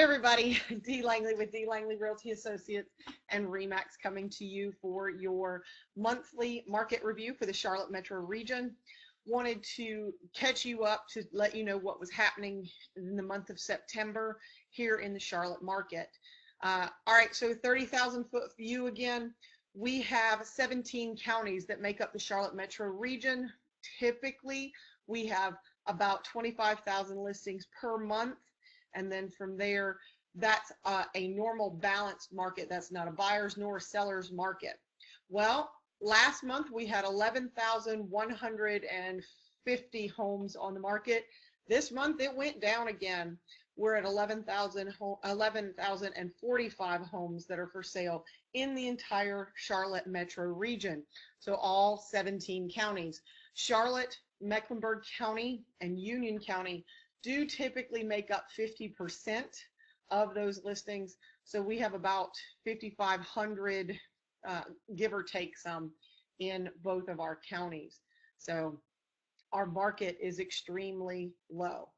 everybody, Dee Langley with Dee Langley Realty Associates and RE/MAX coming to you for your monthly market review for the Charlotte Metro region. Wanted to catch you up to let you know what was happening in the month of September here in the Charlotte market. All right, so 30,000 foot view again. We have 17 counties that make up the Charlotte Metro region. Typically, we have about 25,000 listings per month. And then from there, that's a normal balanced market. That's not a buyer's nor a seller's market. Well, last month we had 11,150 homes on the market. This month it went down again. We're at 11,045 homes that are for sale in the entire Charlotte Metro region. So all 17 counties. Charlotte, Mecklenburg County, and Union County do typically make up 50% of those listings. So we have about 5,500, give or take some, in both of our counties. So our market is extremely low.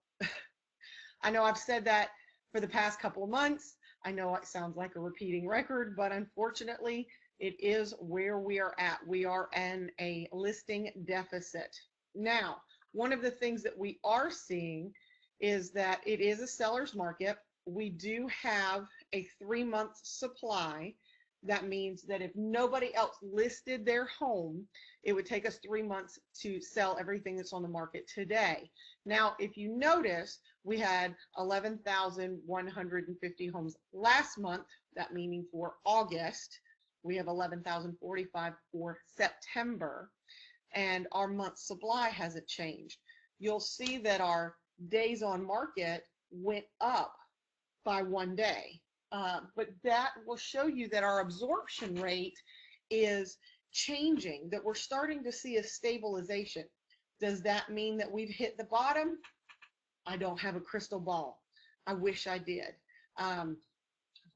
I know I've said that for the past couple of months. I know it sounds like a repeating record, but unfortunately, it is where we are at. We are in a listing deficit. Now, one of the things that we are seeing is that it is a seller's market. We do have a 3-month supply. That means that if nobody else listed their home, it would take us 3 months to sell everything that's on the market today. Now, if you notice, we had 11,150 homes last month, that meaning for August. We have 11,045 for September, and our month supply hasn't changed. You'll see that our days on market went up by 1 day, but that will show you that our absorption rate is changing, that we're starting to see a stabilization. Does that mean that we've hit the bottom? I don't have a crystal ball. I wish I did.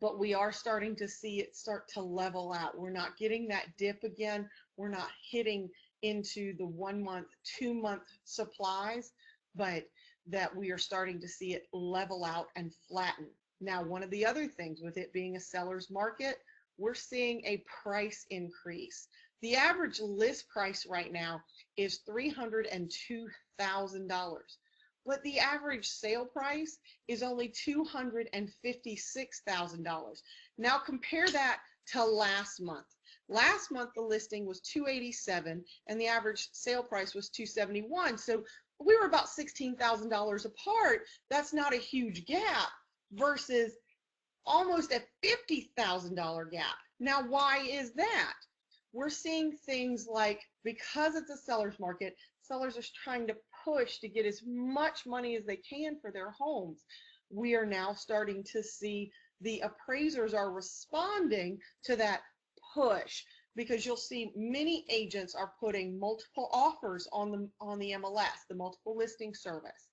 But we are starting to see it start to level out. We're not getting that dip again. We're not hitting into the 1 month, 2 month supplies, but that we are starting to see it level out and flatten. Now, one of the other things with it being a seller's market, we're seeing a price increase. The average list price right now is $302,000, but the average sale price is only $256,000. Now compare that to last month. Last month the listing was $287 and the average sale price was $271. So we were about $16,000 apart. That's not a huge gap versus almost a $50,000 gap. Now, why is that? We're seeing things like, because it's a seller's market, sellers are trying to push to get as much money as they can for their homes. We are now starting to see the appraisers are responding to that push, because you'll see many agents are putting multiple offers on the MLS, the multiple listing service.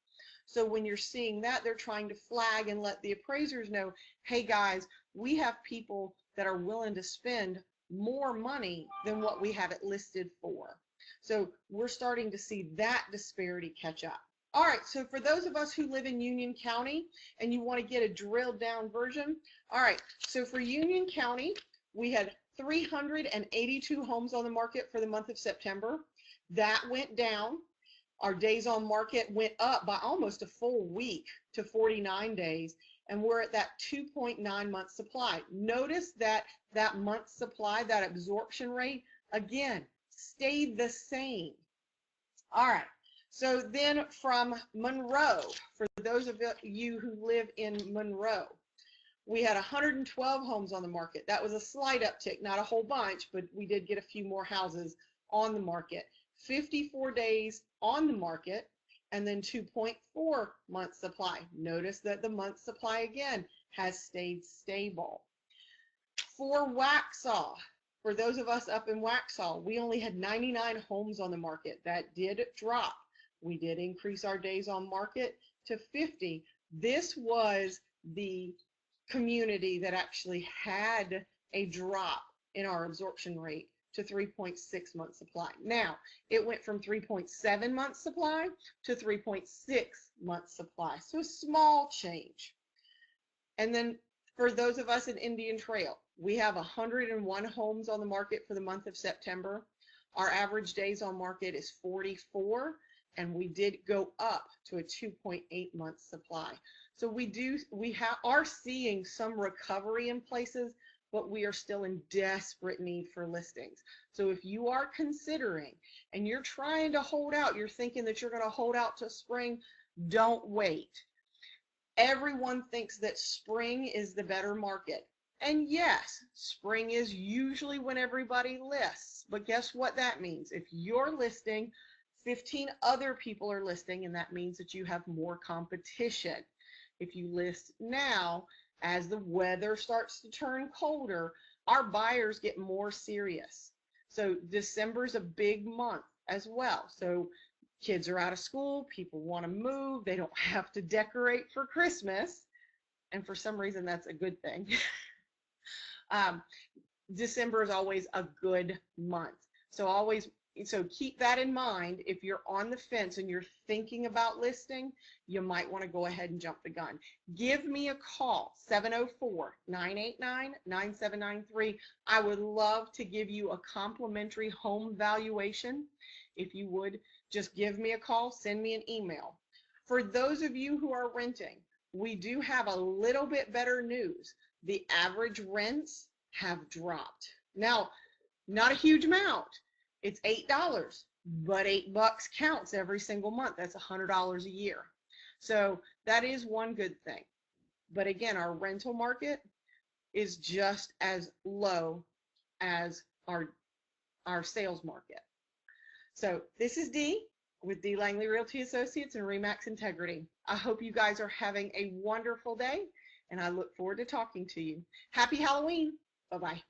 So when you're seeing that, they're trying to flag and let the appraisers know, hey guys, we have people that are willing to spend more money than what we have it listed for. So we're starting to see that disparity catch up. All right, so for those of us who live in Union County and you want to get a drilled down version, all right, so for Union County, we had 382 homes on the market for the month of September. That went down. Our days on market went up by almost a full week to 49 days, and we're at that 2.9 month supply. Notice that that month supply, that absorption rate, again, stayed the same. All right, so then from Monroe, for those of you who live in Monroe, we had 112 homes on the market. That was a slight uptick, not a whole bunch, but we did get a few more houses on the market. 54 days on the market, and then 2.4 month supply. Notice that the month supply again has stayed stable. For Waxhaw, for those of us up in Waxhaw, we only had 99 homes on the market. That did drop. We did increase our days on market to 50. This was the community that actually had a drop in our absorption rate to 3.6 month supply. Now, it went from 3.7 month supply to 3.6 month supply. So a small change. And then for those of us in Indian Trail, we have 101 homes on the market for the month of September. Our average days on market is 44, and we did go up to a 2.8 month supply. So we are seeing some recovery in places, but we are still in desperate need for listings. So if you are considering and you're trying to hold out, you're thinking that you're going to hold out to spring, don't wait. Everyone thinks that spring is the better market. And yes, spring is usually when everybody lists. But guess what that means? If you're listing, 15 other people are listing, and that means that you have more competition. If you list now, as the weather starts to turn colder, our buyers get more serious. So December is a big month as well. So kids are out of school, people want to move, they don't have to decorate for Christmas. And for some reason, that's a good thing. December is always a good month. So keep that in mind. If you're on the fence and you're thinking about listing, you might want to go ahead and jump the gun. Give me a call, 704-989-9793. I would love to give you a complimentary home valuation. If you would, just give me a call, send me an email. For those of you who are renting, we do have a little bit better news. The average rents have dropped. Now, not a huge amount. It's $8, but $8 counts every single month. That's $100 a year. So that is one good thing. But again, our rental market is just as low as our sales market. So this is Dee with Dee Langley Realty Associates and RE/MAX Integrity. I hope you guys are having a wonderful day, and I look forward to talking to you. Happy Halloween. Bye-bye.